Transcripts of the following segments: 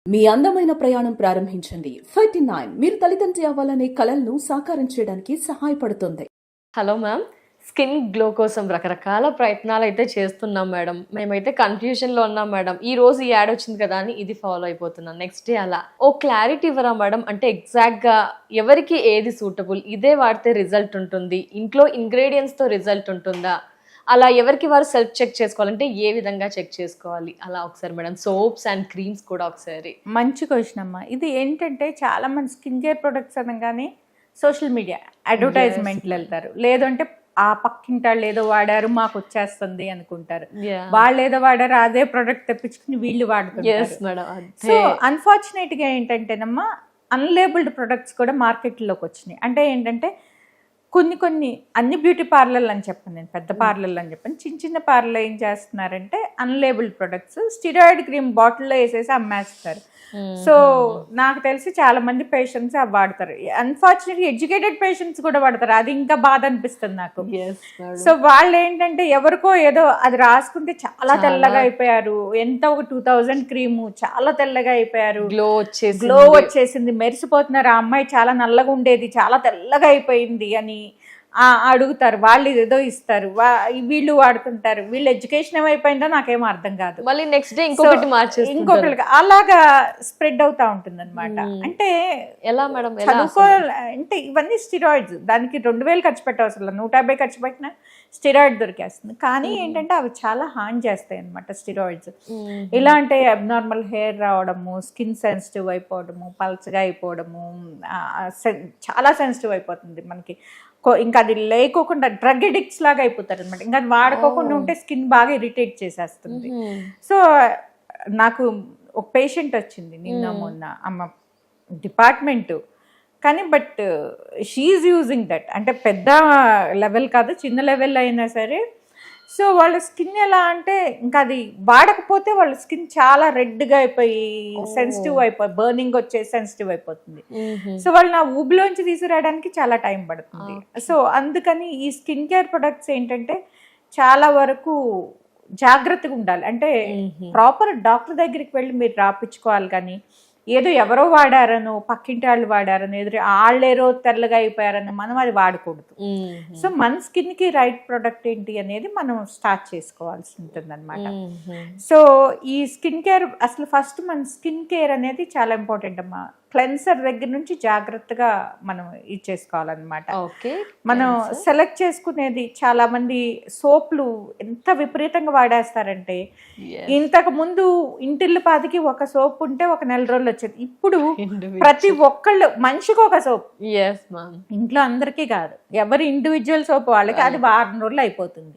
మీ అందమైన ప్రయాణం ప్రారంభించండి. 39 మీరు తల్లిదండ్రి అవ్వాలనే కలలను సాకారం చేయడానికి సహాయపడుతుంది. హలో మ్యామ్, స్కిన్ గ్లో కోసం రకరకాల ప్రయత్నాలు అయితే చేస్తున్నాం మేడం. మేమైతే కన్ఫ్యూజన్లో ఉన్నాం మేడం. ఈ రోజు ఈ యాడ్ వచ్చింది కదా అని ఇది ఫాలో అయిపోతున్నాం. నెక్స్ట్ డే అలా ఓ క్లారిటీ ఇవ్వరా మేడం? అంటే ఎగ్జాక్ట్గా ఎవరికి ఏది సూటబుల్, ఇదే వాడితే రిజల్ట్ ఉంటుంది, ఇంట్లో ఇంగ్రీడియంట్స్తో రిజల్ట్ ఉంటుందా, అలా ఎవరికి వారు సెల్ఫ్ చెక్ చేసుకోవాలంటే ఏ విధంగా చెక్ చేసుకోవాలి, అలా ఒకసారి మేడం సోప్స్ అండ్ క్రీమ్స్ కూడా ఒకసారి. మంచి క్వశ్చన్ అమ్మా. ఇది ఏంటంటే చాలా మంది స్కిన్ కేర్ ప్రొడక్ట్స్ అనగానే సోషల్ మీడియా అడ్వర్టైజ్మెంట్లు వెళ్తారు, లేదంటే ఆ పక్కింటాళ్ళు ఏదో వాడారు మాకు వచ్చేస్తుంది అనుకుంటారు, వాళ్ళు ఏదో వాడారు అదే ప్రొడక్ట్ తెప్పించుకుని వీళ్ళు వాడుతుంటారు. సో అన్ఫార్చునేట్ గా ఏంటంటేనమ్మా అన్లేబుల్డ్ ప్రొడక్ట్స్ కూడా మార్కెట్లోకి వచ్చినాయి. అంటే ఏంటంటే కొన్ని అన్ని బ్యూటీ పార్లర్లు అని చెప్పాను నేను, పెద్ద పార్లర్లు అని చెప్పాను, చిన్న చిన్న పార్లర్లు ఏం చేస్తున్నారంటే అన్లేబుల్డ్ ప్రొడక్ట్స్ స్టిరాయిడ్ క్రీమ్ బాటిల్లో వేసేసి అమ్మేస్తారు. సో నాకు తెలిసి చాలా మంది పేషెంట్స్ అవి వాడతారు. అన్ఫార్చునేట్లీ ఎడ్యుకేటెడ్ పేషెంట్స్ కూడా వాడతారు, అది ఇంకా బాధ అనిపిస్తుంది నాకు. సో వాళ్ళు ఏంటంటే ఎవరికో ఏదో అది రాసుకుంటే చాలా తెల్లగా అయిపోయారు, ఎంత ఒక 2000 క్రీము చాలా తెల్లగా అయిపోయారు, గ్లో వచ్చేసింది, మెరిసిపోతున్నారు, ఆ అమ్మాయి చాలా నల్లగా ఉండేది చాలా తెల్లగా అయిపోయింది అని అడుగుతారు. వాళ్ళు ఏదో ఇస్తారు, వీళ్ళు వాడుతుంటారు, వీళ్ళు ఎడ్యుకేషన్ ఏమైపోయిందో నాకేమో అర్థం కాదు. మళ్ళీ నెక్స్ట్ డే ఇంకొకటి అలాగా స్ప్రెడ్ అవుతా ఉంటుంది అనమాట. అంటే ఎలా మేడం చదువుకోవాలి అంటే ఇవన్నీ స్టిరాయిడ్స్, దానికి 2000 ఖర్చు పెట్టవసరం, 150 ఖర్చు పెట్టినా స్టిరాయిడ్ దొరికేస్తుంది. కానీ ఏంటంటే అవి చాలా హార్మ్ చేస్తాయి అనమాట స్టిరాయిడ్స్. ఇలా అంటే అబ్నార్మల్ హెయిర్ రావడము, స్కిన్ సెన్సిటివ్ అయిపోవడము, పల్చగా అయిపోవడము, చాలా సెన్సిటివ్ అయిపోతుంది మనకి. ఇంకా అది లేకోకుండా డ్రగ్ ఎడిక్ట్స్ లాగా అయిపోతారు అనమాట. ఇంకా అది వాడుకోకుండా ఉంటే స్కిన్ బాగా ఇరిటేట్ చేసేస్తుంది. సో నాకు ఒక పేషెంట్ వచ్చింది నిన్న మొన్న, అమ్మ డిపార్ట్మెంటు కానీ బట్ షీఈ్ యూజింగ్ దట్, అంటే పెద్ద లెవెల్ కాదు చిన్న లెవెల్ అయినా సరే. సో వాళ్ళ స్కిన్ ఎలా అంటే ఇంకా అది వాడకపోతే వాళ్ళ స్కిన్ చాలా రెడ్గా అయిపోయి సెన్సిటివ్ అయిపోయి బర్నింగ్ వచ్చే సెన్సిటివ్ అయిపోతుంది. సో వాళ్ళు నా ఊబిలోంచి తీసుకురావడానికి చాలా టైం పడుతుంది. సో అందుకని ఈ స్కిన్ కేర్ ప్రొడక్ట్స్ ఏంటంటే చాలా వరకు జాగ్రత్తగా ఉండాలి. అంటే ప్రాపర్ డాక్టర్ దగ్గరికి వెళ్ళి మీరు రాపించుకోవాలి. కానీ ఏదో ఎవరో వాడారనో పక్కింటి వాళ్ళు వాడారనో ఎదురు వాళ్ళేరో తెల్లగా అయిపోయారనో మనం అది వాడకూడదు. సో మన స్కిన్కి రైట్ ప్రొడక్ట్ ఏంటి అనేది మనం స్టార్ట్ చేసుకోవాల్సి ఉంటుంది అనమాట. సో ఈ స్కిన్ కేర్ అసలు ఫస్ట్ మన స్కిన్ కేర్ అనేది చాలా ఇంపార్టెంట్ అమ్మా. క్లెన్సర్ దగ్గర నుంచి జాగ్రత్తగా మనం ఇది చేసుకోవాలన్నమాట. మనం సెలెక్ట్ చేసుకునేది చాలా మంది సోప్లు ఎంత విపరీతంగా వాడేస్తారంటే, ఇంతకు ముందు ఇంటిల్లు పాదికి ఒక సోప్ ఉంటే ఒక నెల రోజులు వచ్చేది, ఇప్పుడు ప్రతి ఒక్కళ్ళు మనిషికి ఒక సోప్. ఇంట్లో అందరికీ కాదు, ఎవరి ఇండివిజువల్ సోప్ వాళ్ళకి అది వారం రోజులు అయిపోతుంది.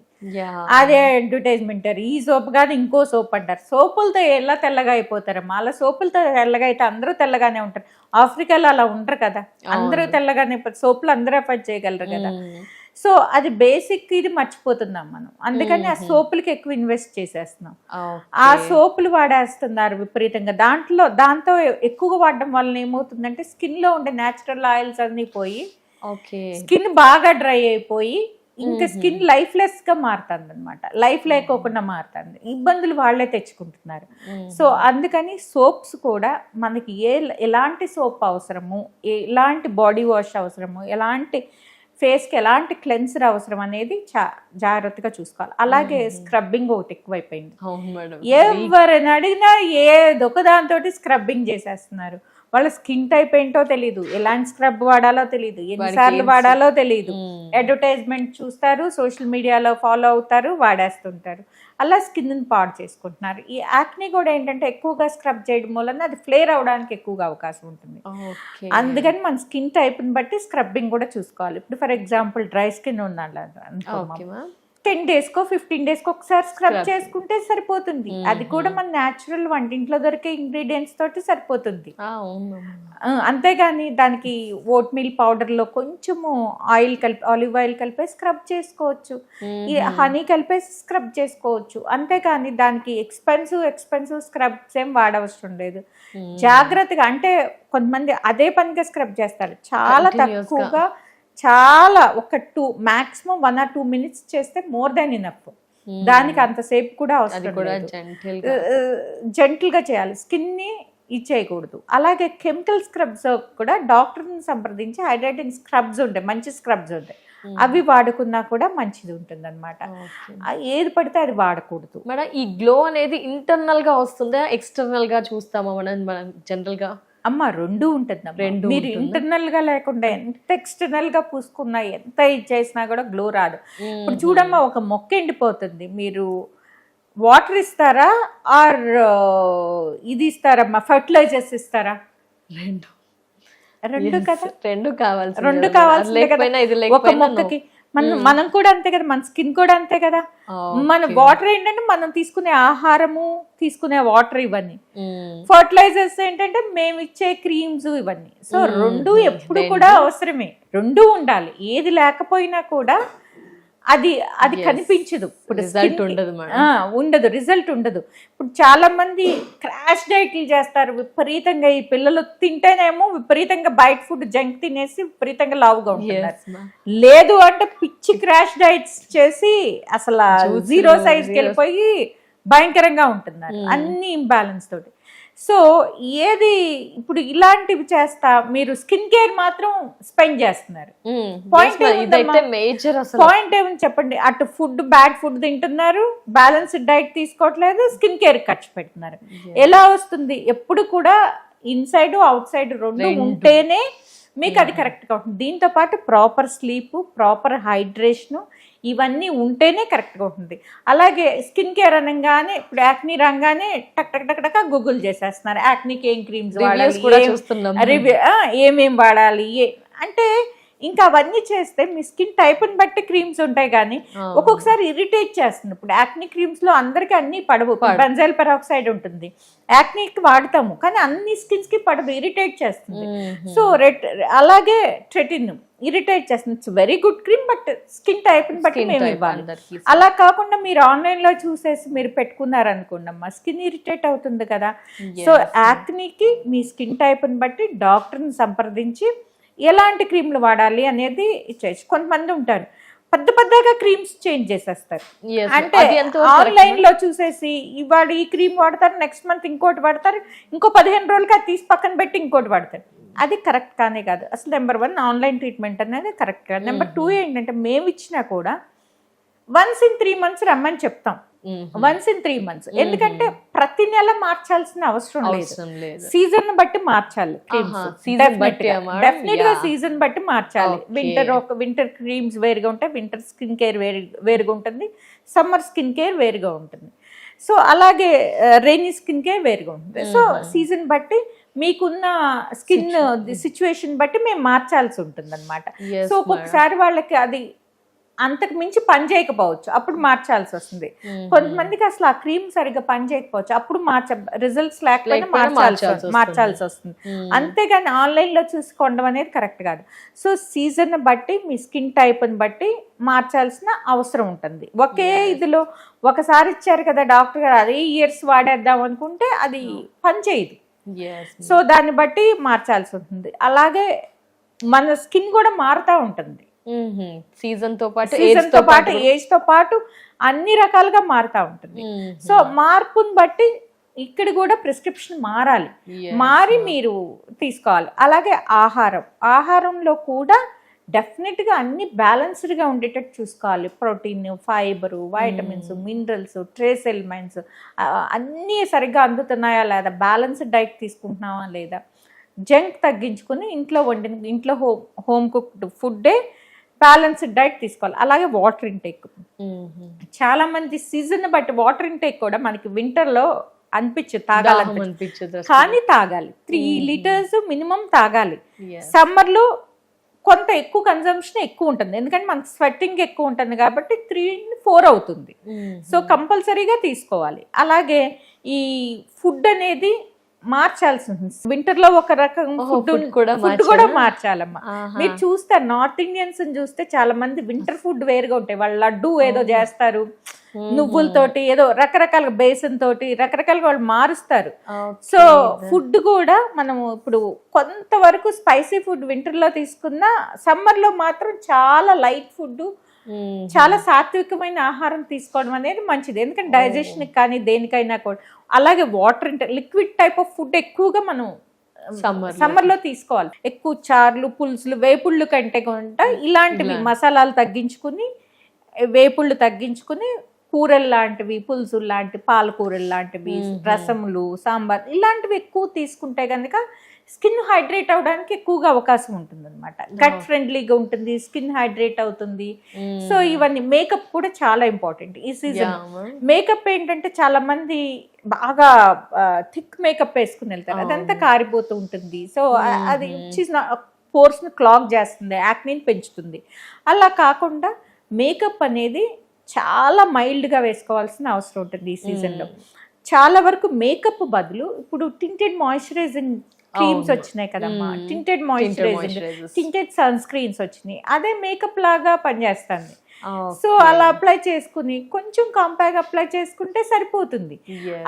అదే అడ్వర్టైజ్మెంట్, ఈ సోప్ కాదు ఇంకో సోప్ అంటారు. సోపులతో ఎలా తెల్లగా అయిపోతారమ్మా? అలా సోపులతో తెల్లగా అయితే అందరూ తెల్లగానే ఉంటారు. ఆఫ్రికాలో అలా ఉంటారు కదా, అందరూ తెల్లగానే, సోపులు అందరూ అఫోర్డ్ చేయగలరు కదా. సో అది బేసిక్ ఇది మర్చిపోతున్నాం మనం, అందుకని ఆ సోపులకి ఎక్కువ ఇన్వెస్ట్ చేసేస్తున్నాం. ఆ సోపులు వాడేస్తున్నారు విపరీతంగా. దాంతో ఎక్కువగా వాడడం వల్ల ఏమవుతుందంటే స్కిన్ లో ఉండే న్యాచురల్ ఆయిల్స్ అన్ని పోయి స్కిన్ బాగా డ్రై అయిపోయి ఇంకా స్కిన్ లైఫ్ లెస్ గా మారుతుంది అనమాట. లైఫ్ లేకోకుండా మారుతుంది, ఇబ్బందులు వాళ్ళే తెచ్చుకుంటున్నారు. సో అందుకని సోప్స్ కూడా మనకి ఎలాంటి సోప్ అవసరము, ఎలాంటి బాడీ వాష్ అవసరము, ఎలాంటి ఫేస్కి ఎలాంటి క్లెన్సర్ అవసరం అనేది జాగ్రత్తగా చూసుకోవాలి. అలాగే స్క్రబ్బింగ్ ఒకటి ఎక్కువైపోయింది. ఎవరిని అడిగినా ఏదొక దాంతో స్క్రబ్బింగ్ చేసేస్తున్నారు. వాళ్ళ స్కిన్ టైప్ ఏంటో తెలియదు, ఎలాంటి స్క్రబ్ వాడాలో తెలియదు, ఎన్నిసార్లు వాడాలో తెలియదు. అడ్వర్టైజ్మెంట్ చూస్తారు, సోషల్ మీడియాలో ఫాలో అవుతారు, వాడేస్తుంటారు, అలా స్కిన్ పాడు చేసుకుంటున్నారు. ఈ యాక్ని కూడా ఏంటంటే ఎక్కువగా స్క్రబ్ చేయడం వలన అది ఫ్లేర్ అవడానికి ఎక్కువగా అవకాశం ఉంటుంది. అందుకని మన స్కిన్ టైప్ని బట్టి స్క్రబ్బింగ్ కూడా చూసుకోవాలి. ఇప్పుడు ఫర్ ఎగ్జాంపుల్ డ్రై స్కిన్ ఉండాలి, 10 daysకో 15 daysకో ఒకసారి స్క్రబ్ చేసుకుంటే సరిపోతుంది. అది కూడా మన న్యాచురల్ వంటింట్లో దొరికే ఇంగ్రీడియంట్స్ తోటి సరిపోతుంది. అంతేగాని దానికి ఓట్ మీల్ పౌడర్లో కొంచెము ఆయిల్ కలిపి, ఆలివ్ ఆయిల్ కలిపి స్క్రబ్ చేసుకోవచ్చు, ఈ హనీ కలిపేసి స్క్రబ్ చేసుకోవచ్చు. అంతేగాని దానికి ఎక్స్పెన్సివ్ స్క్రబ్స్ ఏం వాడవసరం లేదు. జాగ్రత్తగా, అంటే కొంతమంది అదే పనిగా స్క్రబ్ చేస్తారు, చాలా తక్కువగా, చాలా ఒక మాక్సిమం 1 or 2 minutes చేస్తే మోర్ దాన్ ఇనఫ్. దానికి అంతసేపు కూడా అవసరం లేదు. జెంటిల్ గా చేయాలి. స్కిన్ ని ఇచ్చేయకూడదు. అలాగే కెమికల్ స్క్రబ్స్ కూడా డాక్టర్ని సంప్రదించి హైడ్రేటింగ్ స్క్రబ్స్ ఉంటాయి, మంచి స్క్రబ్స్ ఉంటాయి, అవి వాడుకున్నా కూడా మంచిది ఉంటుంది అనమాట. ఏది పడితే అది వాడకూడదు. మేడం ఈ గ్లో అనేది ఇంటర్నల్ గా వస్తుందా, ఎక్స్టర్నల్ గా చూస్తామా మనం జనరల్ గా? అమ్మ రెండు ఉంటుంది. మీరు ఇంటర్నల్ గా లేకుండా ఎంత ఎక్స్టర్నల్ గా పూసుకున్నా, ఎంత ఇది చేసినా కూడా గ్లో రాదు. ఇప్పుడు చూడమ్మా, ఒక మొక్క ఎండిపోతుంది, మీరు వాటర్ ఇస్తారా ఆర్ ఇది ఇస్తారమ్మా, ఫర్టిలైజర్స్ ఇస్తారా? రెండు కదా, రెండు కావాల్సిందే కదా ఒక మొక్కకి. మనం కూడా అంతే కదా, మన స్కిన్ కూడా అంతే కదా. మన వాటర్ ఏంటంటే మనం తీసుకునే ఆహారము, తీసుకునే వాటర్, ఇవన్నీ. ఫర్టిలైజర్స్ ఏంటంటే మేము ఇచ్చే క్రీమ్స్, ఇవన్నీ. సో రెండు ఎప్పుడు కూడా అవసరమే, రెండు ఉండాలి. ఏది లేకపోయినా కూడా అది కనిపించదు. ఇప్పుడు ఉండదు, రిజల్ట్ ఉండదు. ఇప్పుడు చాలా మంది క్రాష్ డైట్లు చేస్తారు విపరీతంగా. ఈ పిల్లలు తింటేనేమో విపరీతంగా బయట ఫుడ్ జంక్ తినేసి విపరీతంగా లావుగా ఉంటున్నారు. లేదు అంటే పిచ్చి క్రాష్ డైట్స్ చేసి అసలు 0 సైజ్కి వెళ్ళిపోయి భయంకరంగా ఉంటున్నారు, అన్ని ఇంబ్యాలెన్స్ తోటి. సో ఏది ఇప్పుడు ఇలాంటివి చేస్తా మీరు స్కిన్ కేర్ మాత్రం స్పెండ్ చేస్తున్నారు. పాయింట్ ఏమని చెప్పండి, అటు ఫుడ్ బ్యాడ్ ఫుడ్ తింటున్నారు, బ్యాలెన్స్డ్ డైట్ తీసుకోవట్లేదు, స్కిన్ కేర్ ఖర్చు పెడుతున్నారు. ఎలా వస్తుంది? ఎప్పుడు కూడా ఇన్సైడ్ అవుట్ సైడ్ రెండు ఉంటేనే మీకు అది కరెక్ట్గా ఉంటుంది. దీంతో పాటు ప్రాపర్ స్లీప్, ప్రాపర్ హైడ్రేషను, ఇవన్నీ ఉంటేనే కరెక్ట్గా ఉంటుంది. అలాగే స్కిన్ కేర్ అనగానే ఇప్పుడు యాక్నీ రంగానే టక్ టక్ టక్ టక్ గూగుల్ చేసేస్తున్నారు. యాక్నీకి ఏం క్రీమ్స్ వాడాలి, ఏమేం వాడాలి అంటే. ఇంకా అవన్నీ చేస్తే మీ స్కిన్ టైప్ని బట్టి క్రీమ్స్ ఉంటాయి, కానీ ఒక్కొక్కసారి ఇరిటేట్ చేస్తుంది. ఇప్పుడు యాక్నీ క్రీమ్స్ లో అందరికి అన్ని పడవు. బెంజైల్ పెరాక్సైడ్ ఉంటుంది, యాక్నీకి వాడతాము, కానీ అన్ని స్కిన్స్ కి పడదు, ఇరిటేట్ చేస్తుంది. సో అలాగే ట్రెటిన్ ఇరిటేట్ చేస్తుంది. It's very good cream, but skin టైప్ని బట్టి మేము ఇవ్వాలి. అలా కాకుండా మీరు ఆన్లైన్ లో చూసేసి మీరు పెట్టుకున్నారనుకోండి అమ్మా, స్కిన్ ఇరిటేట్ అవుతుంది కదా. సో యాక్నీకి మీ స్కిన్ టైప్ని బట్టి డాక్టర్ని సంప్రదించి ఎలాంటి క్రీమ్లు వాడాలి అనేది ఇచ్చేసి. కొంతమంది ఉంటారు పెద్దగా క్రీమ్స్ చేంజ్ చేసేస్తారు. అంటే ఆన్లైన్ లో చూసేసి ఇవాళ ఈ క్రీమ్ వాడతారు, నెక్స్ట్ మంత్ ఇంకోటి వాడతారు, ఇంకో 15 రోజులకి అది తీసి పక్కన పెట్టి ఇంకోటి వాడతారు. అది కరెక్ట్ కానే కాదు. అసలు నెంబర్ 1 ఆన్లైన్ ట్రీట్మెంట్ అనేది కరెక్ట్ కాదు. నెంబర్ 2 ఏంటంటే మేము ఇచ్చినా కూడా వన్స్ ఇన్ 3 months రమ్మని చెప్తాం. Once in 3 months. ఎందుకంటే ప్రతి నెల మార్చాల్సిన అవసరం లేదు, సీజన్ బట్టి మార్చాలి. డెఫినెట్ గా సీజన్ బట్టి మార్చాలి. వింటర్ క్రీమ్స్ వేరుగా ఉంటాయి, వింటర్ స్కిన్ కేర్ వేరుగా ఉంటుంది, సమ్మర్ స్కిన్ కేర్ వేరుగా ఉంటుంది. సో అలాగే రైనీ స్కిన్ కేర్ వేరుగా ఉంటుంది. సో సీజన్ బట్టి మీకున్న స్కిన్ సిచ్యువేషన్ బట్టి మేము మార్చాల్సి ఉంటుంది అనమాట. సో ఒక్కొక్కసారి వాళ్ళకి అది అంతకు మించి పని చేయకపోవచ్చు, అప్పుడు మార్చాల్సి వస్తుంది. కొంతమందికి అసలు ఆ క్రీమ్ సరిగ్గా పని చేయకపోవచ్చు, అప్పుడు రిజల్ట్స్ లేకపోయినా మార్చాల్సి వస్తుంది. అంతేగాని ఆన్లైన్ లో చూసుకోవడం అనేది కరెక్ట్ కాదు. సో సీజన్ బట్టి మీ స్కిన్ టైప్ని బట్టి మార్చాల్సిన అవసరం ఉంటుంది. ఒకే ఇదిలో ఒకసారి ఇచ్చారు కదా డాక్టర్ గారు, అదే ఇయర్స్ వాడేద్దాం అనుకుంటే అది పని చేయదు. సో దాన్ని బట్టి మార్చాల్సి ఉంటుంది. అలాగే మన స్కిన్ కూడా మారుతూ ఉంటుంది, సీజన్ తో పాటు ఏజ్ తో పాటు అన్ని రకాలుగా మారుతూ ఉంటుంది. సో మార్పుని బట్టి ఇక్కడ కూడా ప్రిస్క్రిప్షన్ మారాలి, మారి మీరు తీసుకోవాలి. అలాగే ఆహారంలో కూడా డెఫినెట్గా అన్ని బ్యాలెన్స్డ్గా ఉండేటట్టు చూసుకోవాలి. Protein, fibre, vitamins, minerals, trace elements అన్నీ సరిగ్గా అందుతున్నాయా లేదా, బ్యాలెన్స్డ్ డైట్ తీసుకుంటున్నావా లేదా, జంక్ తగ్గించుకుని ఇంట్లో హోమ్ కుక్డ్ ఫుడ్డే బ్యాలెన్స్డ్ డైట్ తీసుకోవాలి. అలాగే వాటర్ ఇంటేక్, చాలా మంది సీజన్ బట్టి వాటర్ ఇంటేక్ కూడా మనకి వింటర్లో తాగాలనిపించదు, కానీ తాగాలి. 3 liters మినిమం తాగాలి. సమ్మర్లో కొంత ఎక్కువ కన్జంప్షన్ ఎక్కువ ఉంటుంది, ఎందుకంటే మనకి స్వెట్టింగ్ ఎక్కువ ఉంటుంది కాబట్టి 3-4 అవుతుంది. సో కంపల్సరీగా తీసుకోవాలి. అలాగే ఈ ఫుడ్ అనేది మార్చాల్సి ఉంటుంది. వింటర్ లో ఒక రకం ఫుడ్ కూడా మార్చాలమ్మా. మీరు చూస్తారు నార్త్ ఇండియన్స్ చూస్తే చాలా మంది వింటర్ ఫుడ్ వేరుగా ఉంటాయి. వాళ్ళు లడ్డు ఏదో చేస్తారు నువ్వులతోటి, ఏదో రకరకాల బేసన్ తోటి రకరకాలుగా వాళ్ళు మారుస్తారు. సో ఫుడ్ కూడా మనము ఇప్పుడు కొంతవరకు స్పైసీ ఫుడ్ వింటర్ లో తీసుకున్నా, సమ్మర్ లో మాత్రం చాలా లైట్ ఫుడ్, చాలా సాత్వికమైన ఆహారం తీసుకోవడం అనేది మంచిది. ఎందుకంటే డైజెషన్ కానీ దేనికైనా కూడా అలాగే వాటర్ అంటే లిక్విడ్ టైప్ ఆఫ్ ఫుడ్ ఎక్కువగా మనం సమ్మర్లో తీసుకోవాలి. ఎక్కువ చార్లు, పులుసులు, వేపుళ్ళు కంటే కూడా ఇలాంటివి మసాలాలు తగ్గించుకుని, వేపుళ్ళు తగ్గించుకుని, కూరలు లాంటివి, పులుసులు లాంటి, పాలకూరలు లాంటివి, రసములు, సాంబార్ ఇలాంటివి ఎక్కువ తీసుకుంటే కనుక స్కిన్ హైడ్రేట్ అవడానికి ఎక్కువగా అవకాశం ఉంటుంది అనమాట. గట్ ఫ్రెండ్లీగా ఉంటుంది, స్కిన్ హైడ్రేట్ అవుతుంది. సో ఇవన్నీ మేకప్ కూడా చాలా ఇంపార్టెంట్ ఈ సీజన్. మేకప్ ఏంటంటే చాలా మంది బాగా థిక్ మేకప్ వేసుకుని వెళ్తారు, అదంతా కారిపోతూ ఉంటుంది. సో అది పోర్స్ ని క్లాగ్ చేస్తుంది, యాక్నీని పెంచుతుంది. అలా కాకుండా మేకప్ అనేది చాలా మైల్డ్గా వేసుకోవాల్సిన అవసరం ఉంటుంది ఈ సీజన్లో. చాలా వరకు మేకప్ బదులు ఇప్పుడు టింటెడ్ మాయిశ్చరైజింగ్ క్రీమ్స్ వచ్చినాయి కదమ్మా, tinted moisturizing, tinted sunscreens వచ్చినాయి, అదే మేకప్ లాగా పనిచేస్తుంది. సో అలా అప్లై చేసుకుని కొంచెం కాంపాక్ట్ అప్లై చేసుకుంటే సరిపోతుంది.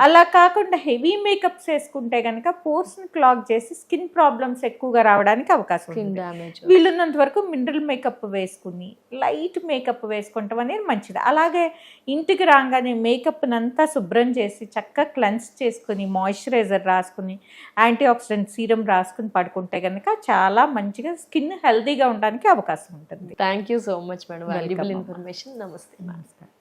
అలా కాకుండా హెవీ మేకప్స్ వేసుకుంటే కనుక పోర్స్ ని క్లాగ్ చేసి స్కిన్ ప్రాబ్లమ్స్ ఎక్కువగా రావడానికి అవకాశం ఉంది. వీలున్నంత వరకు మినరల్ మేకప్ వేసుకుని లైట్ మేకప్ వేసుకుంటాం అనేది మంచిది. అలాగే ఇంటికి రాగానే మేకప్ నంతా శుభ్రం చేసి చక్కగా క్లెన్స్ చేసుకుని మాయిశ్చరైజర్ రాసుకుని యాంటీ ఆక్సిడెంట్ సీరం రాసుకుని పడుకుంటే కనుక చాలా మంచిగా స్కిన్ హెల్తీగా ఉండడానికి అవకాశం ఉంటుంది. Thank you so much madam, valuable information. నమస్తే. నమస్కారం.